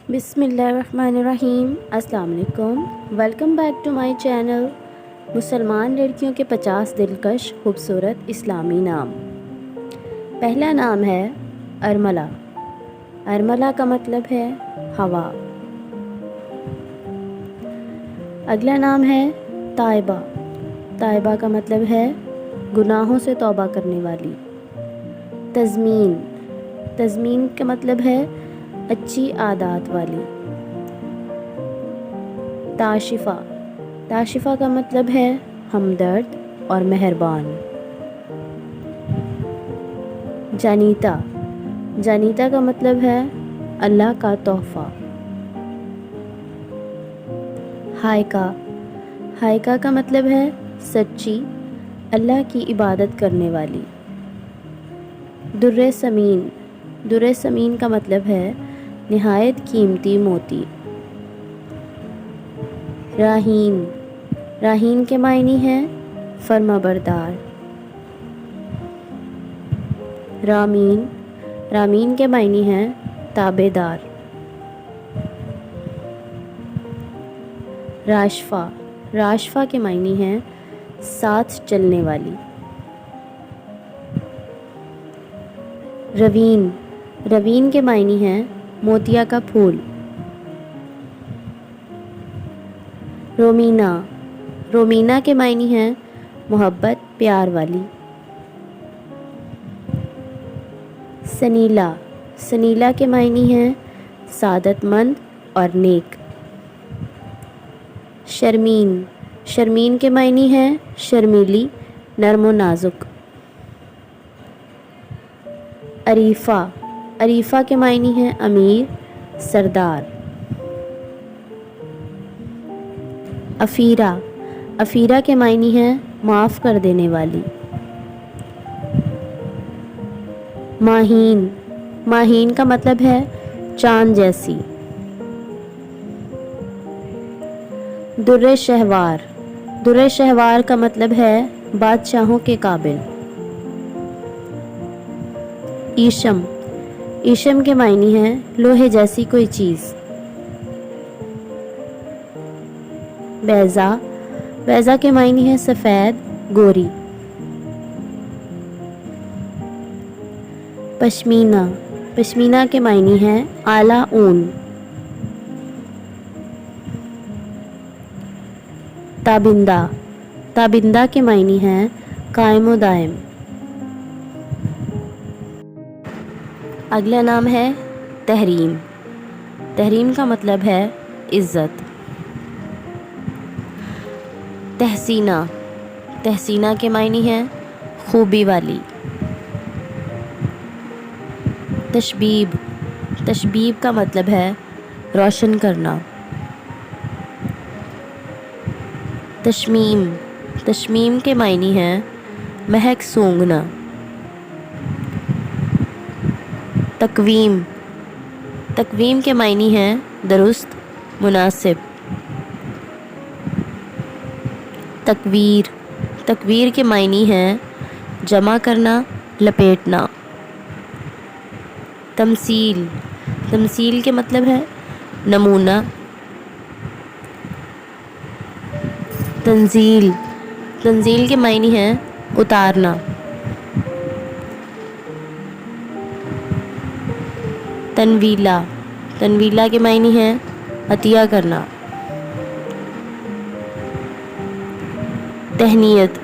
بسم اللہ الرحمن الرحیم۔ السلام علیکم، welcome back to my channel. مسلمان لڑکیوں کے 50 دلکش خوبصورت اسلامی نام۔ پہلا نام ہے ارملہ۔ ارملہ کا مطلب ہے ہوا۔ اگلا نام ہے طائبہ۔ طائبہ کا مطلب ہے گناہوں سے توبہ کرنے والی۔ تزمین۔ تزمین کا مطلب ہے اچھی عادات والی۔ تاشفہ۔ تاشفہ کا مطلب ہے ہمدرد اور مہربان۔ جانیتا۔ جانیتا کا مطلب ہے اللہ کا تحفہ۔ ہائکہ۔ ہائکہ کا مطلب ہے سچی، اللہ کی عبادت کرنے والی۔ در ثمین۔ در ثمین کا مطلب ہے نہایت قیمتی موتی۔ راہین۔ راہین کے معنی ہیں فرمانبردار۔ رامین۔ رامین کے معنی ہیں تابع دار۔ راشفہ۔ راشفہ کے معنی ہیں ساتھ چلنے والی۔ روین۔ روین کے معنی ہیں موتیا کا پھول۔ رومینا۔ رومینا کے معنی ہیں محبت پیار والی۔ سنیلا۔ سنیلا کے معنی ہیں سعادت مند اور نیک۔ شرمین۔ شرمین کے معنی ہیں شرمیلی، نرم و نازک۔ عریفہ۔ عریفہ کے معنی ہیں امیر، سردار۔ افیرہ۔ افیرہ کے معنی ہیں معاف کر دینے والی۔ ماہین۔ ماہین کا مطلب ہے چاند جیسی۔ در شہوار۔ در شہوار کا مطلب ہے بادشاہوں کے قابل۔ ایشم۔ ایشم کے معنی ہیں لوہے جیسی کوئی چیز۔ بیضا۔ بیضا کے معنی ہیں سفید، گوری۔ پشمینہ۔ پشمینہ کے معنی ہیں اعلیٰ اون۔ تابندہ۔ تابندہ کے معنی ہیں قائم و دائم۔ اگلا نام ہے تحریم۔ تحریم کا مطلب ہے عزت۔ تحسینہ۔ تحسینہ کے معنی ہیں خوبی والی۔ تشبیب۔ تشبیب کا مطلب ہے روشن کرنا۔ تشمیم۔ تشمیم کے معنی ہیں مہک سونگھنا۔ تقویم۔ تقویم کے معنی ہیں درست، مناسب۔ تکویر۔ تکویر کے معنی ہیں جمع کرنا، لپیٹنا۔ تمثیل۔ تمثیل کے مطلب ہے نمونہ۔ تنزیل۔ تنزیل کے معنی ہیں اتارنا۔ تنویلہ۔ تنویلہ کے معنی ہیں عطیہ کرنا۔ تہنیت۔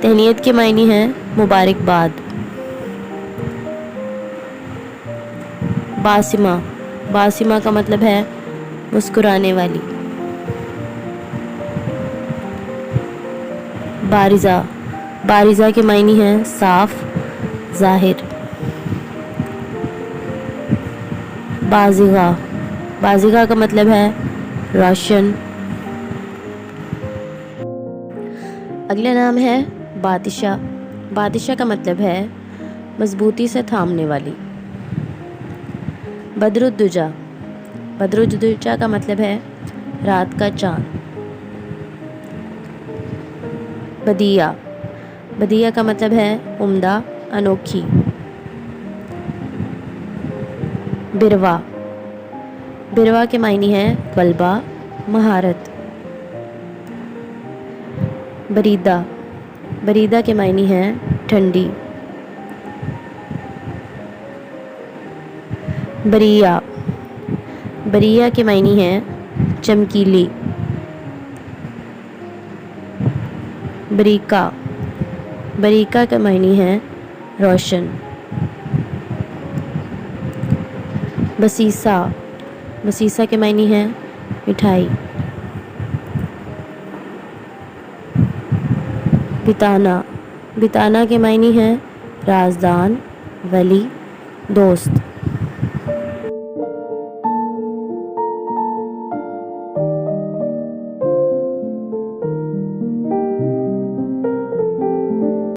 تہنیت کے معنی ہیں مبارکباد۔ باسمہ۔ باسمہ کا مطلب ہے مسکرانے والی۔ بارزہ۔ بارزہ کے معنی ہیں صاف، ظاہر۔ بازغہ۔ بازغہ کا مطلب ہے روشن۔ اگلا نام ہے بادشاہ۔ بادشاہ کا مطلب ہے مضبوطی سے تھامنے والی۔ بدر الدجا۔ بدر الدجا کا مطلب ہے رات کا چاند۔ بدیعہ۔ بدیعہ کا مطلب ہے عمدہ، انوکھی۔ بروا۔ بروا کے معنی ہے غلبہ، مہارت۔ بریدہ، بریدہ کے معنی ہے ٹھنڈی۔ بریہ، بریہ کے معنی ہے چمکیلی۔ بریقہ، بریقہ کا معنی ہے روشن۔ بسیسا، بسیسا کے معنی ہے مٹھائی۔ بتانا، بتانا کے معنی ہے رازدان، ولی، دوست۔